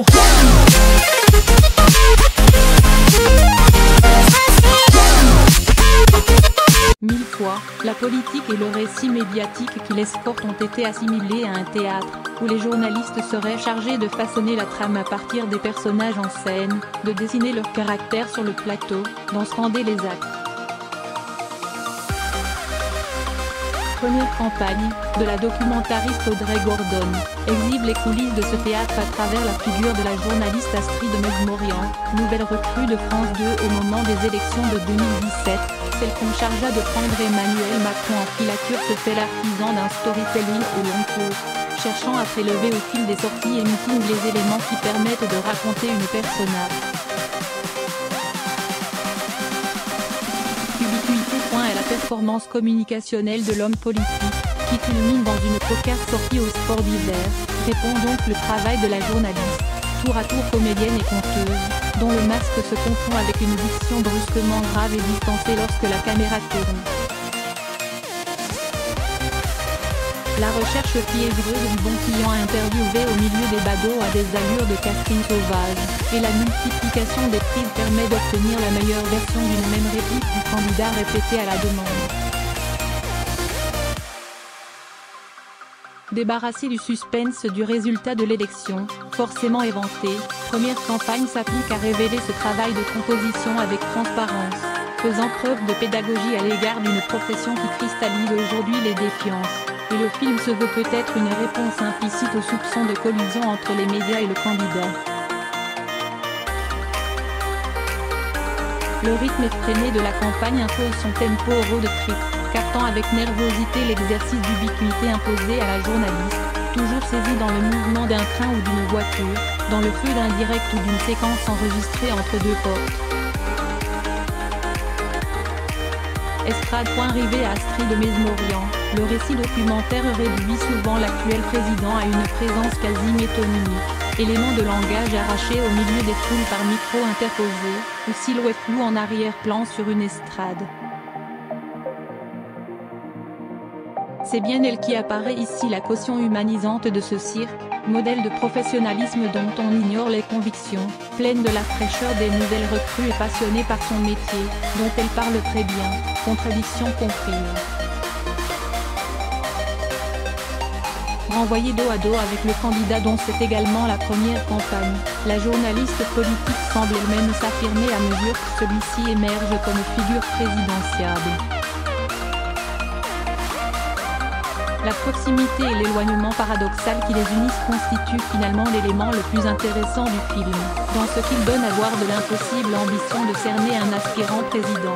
go. Mille fois, la politique et le récit médiatique qui l'escortent ont été assimilés à un théâtre, où les journalistes seraient chargés de façonner la trame à partir des personnages en scène, de dessiner leur caractère sur le plateau, d'en scander les actes. Première campagne, de la documentariste Audrey Gordon, exhibe les coulisses de ce théâtre à travers la figure de la journaliste Astrid Mesmorian, nouvelle recrue de France 2 au moment des élections de 2017, celle qu'on chargea de prendre Emmanuel Macron en filature se fait l'artisan d'un storytelling au long cours, cherchant à prélever au fil des sorties et meetings les éléments qui permettent de raconter une personnage. Est la performance communicationnelle de l'homme politique, qui culmine dans une cocasse sortie au sport d'hiver, répond donc le travail de la journaliste, tour à tour comédienne et conteuse, dont le masque se confond avec une diction brusquement grave et distancée lorsque la caméra tourne. La recherche fiévreuse du bon client interviewé au milieu des badauds a des allures de Catherine Sauvage, et la multiplication des prises permet d'obtenir la meilleure version d'une même réplique du candidat répétée à la demande. Débarrassé du suspense du résultat de l'élection, forcément éventé, Première campagne s'applique à révéler ce travail de composition avec transparence, faisant preuve de pédagogie à l'égard d'une profession qui cristallise aujourd'hui les défiances. Et le film se veut peut-être une réponse implicite aux soupçons de collusion entre les médias et le candidat. Le rythme effréné de la campagne impose son tempo au road trip, captant avec nervosité l'exercice d'ubiquité imposé à la journaliste, toujours saisie dans le mouvement d'un train ou d'une voiture, dans le feu d'un direct ou d'une séquence enregistrée entre deux portes. Estrade. Rivé à Astrid Mesmorian, le récit documentaire réduit souvent l'actuel président à une présence quasi métonymique, élément de langage arraché au milieu des foules par micro interposé, ou silhouette floue en arrière-plan sur une estrade. C'est bien elle qui apparaît ici, la caution humanisante de ce cirque, modèle de professionnalisme dont on ignore les convictions, pleine de la fraîcheur des nouvelles recrues et passionnée par son métier, dont elle parle très bien, contradiction comprise. Renvoyée dos à dos avec le candidat dont c'est également la première campagne, la journaliste politique semble elle-même s'affirmer à mesure que celui-ci émerge comme figure présidentiable. La proximité et l'éloignement paradoxal qui les unissent constituent finalement l'élément le plus intéressant du film, dans ce qu'il donne à voir de l'impossible ambition de cerner un aspirant président.